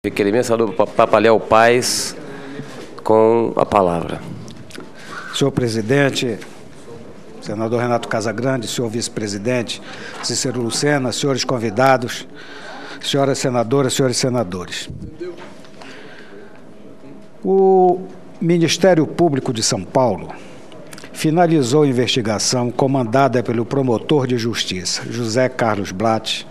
Requerimento, senador Papaleo Paes, com a palavra. Senhor presidente, senador Renato Casagrande, senhor vice-presidente Cícero Lucena, senhores convidados, senhoras senadoras, senhores senadores. O Ministério Público de São Paulo finalizou a investigação comandada pelo promotor de justiça, José Carlos Blatt,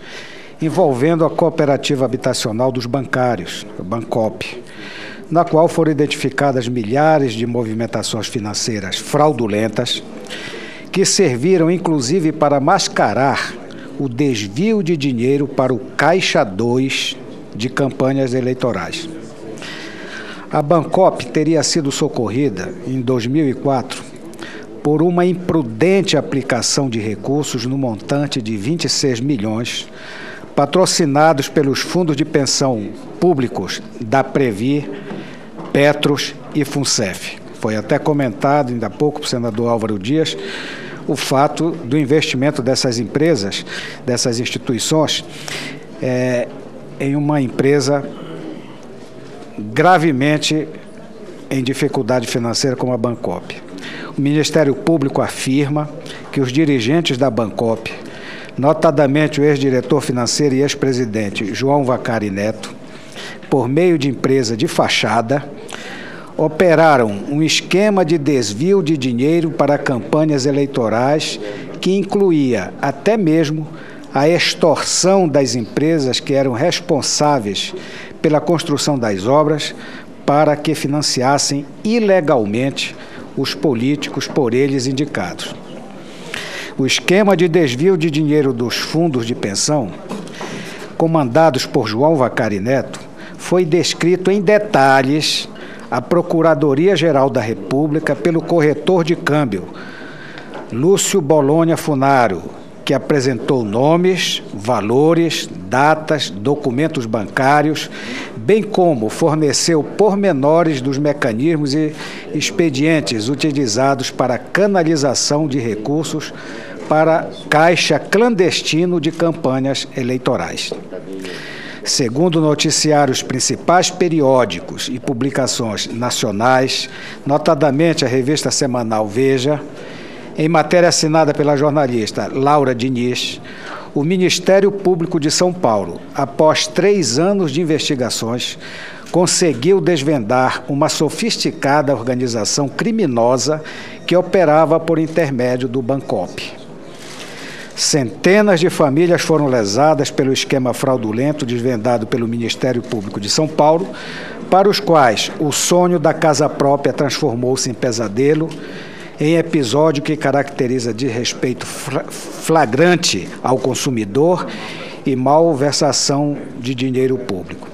envolvendo a cooperativa habitacional dos bancários, a Bancopp, na qual foram identificadas milhares de movimentações financeiras fraudulentas que serviram inclusive para mascarar o desvio de dinheiro para o Caixa 2 de campanhas eleitorais. A Bancopp teria sido socorrida em 2004 por uma imprudente aplicação de recursos no montante de 26 milhões, patrocinados pelos fundos de pensão públicos da Previ, Petros e Funcef. Foi até comentado ainda há pouco pelo senador Álvaro Dias o fato do investimento dessas empresas, dessas instituições, em uma empresa gravemente em dificuldade financeira como a Bancopp. O Ministério Público afirma que os dirigentes da Bancopp, notadamente o ex-diretor financeiro e ex-presidente João Vacari Neto, por meio de empresa de fachada, operaram um esquema de desvio de dinheiro para campanhas eleitorais que incluía até mesmo a extorsão das empresas que eram responsáveis pela construção das obras para que financiassem ilegalmente os políticos por eles indicados. O esquema de desvio de dinheiro dos fundos de pensão, comandados por João Vacari Neto, foi descrito em detalhes à Procuradoria-Geral da República pelo corretor de câmbio, Lúcio Bolonha Funaro, que apresentou nomes, valores, datas, documentos bancários, bem como forneceu pormenores dos mecanismos e expedientes utilizados para a canalização de recursos para caixa clandestino de campanhas eleitorais. Segundo noticiários principais periódicos e publicações nacionais, notadamente a revista semanal Veja, em matéria assinada pela jornalista Laura Diniz, o Ministério Público de São Paulo, após 3 anos de investigações, conseguiu desvendar uma sofisticada organização criminosa que operava por intermédio do Bancopp. Centenas de famílias foram lesadas pelo esquema fraudulento desvendado pelo Ministério Público de São Paulo, para os quais o sonho da casa própria transformou-se em pesadelo, em episódio que caracteriza desrespeito flagrante ao consumidor e malversação de dinheiro público.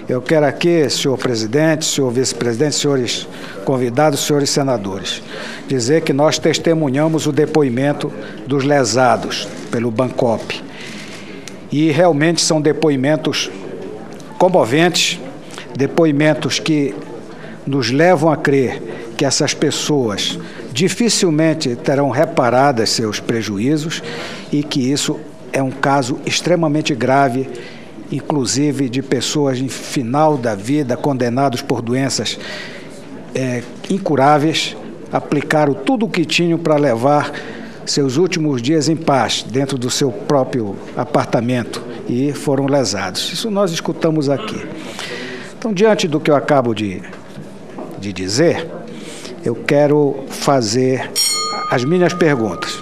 Eu quero aqui, senhor presidente, senhor vice-presidente, senhores convidados, senhores senadores, dizer que nós testemunhamos o depoimento dos lesados pelo Bancopp. E realmente são depoimentos comoventes, depoimentos que nos levam a crer que essas pessoas dificilmente terão reparadas seus prejuízos e que isso é um caso extremamente grave, inclusive de pessoas em final da vida, condenados por doenças incuráveis, aplicaram tudo o que tinham para levar seus últimos dias em paz dentro do seu próprio apartamento e foram lesados. Isso nós escutamos aqui. Então, diante do que eu acabo de dizer, eu quero fazer as minhas perguntas.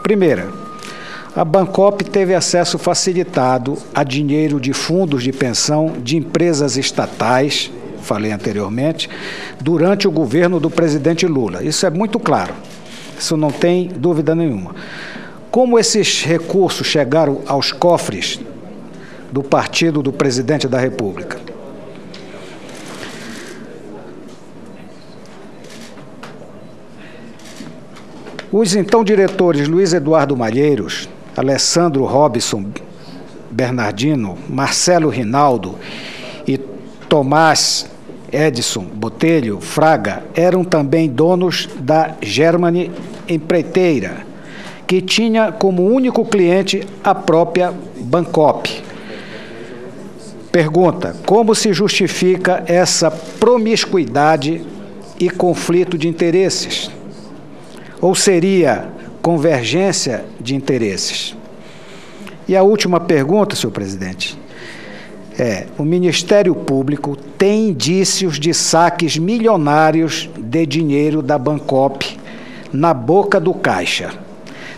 Primeira, a Bancopp teve acesso facilitado a dinheiro de fundos de pensão de empresas estatais, falei anteriormente, durante o governo do presidente Lula. Isso é muito claro, isso não tem dúvida nenhuma. Como esses recursos chegaram aos cofres do partido do presidente da República? Os então diretores Luiz Eduardo Malheiros, Alessandro Robson Bernardino, Marcelo Rinaldo e Tomás Edson Botelho Fraga eram também donos da Germany Empreiteira, que tinha como único cliente a própria Bancopp. Pergunta: como se justifica essa promiscuidade e conflito de interesses? Ou seria convergência de interesses? E a última pergunta, senhor presidente, o Ministério Público tem indícios de saques milionários de dinheiro da Bancopp na boca do caixa,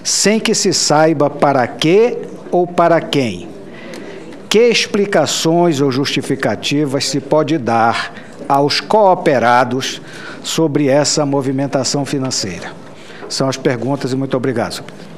sem que se saiba para quê ou para quem. Que explicações ou justificativas se pode dar aos cooperados sobre essa movimentação financeira? São as perguntas e muito obrigado, senhor presidente.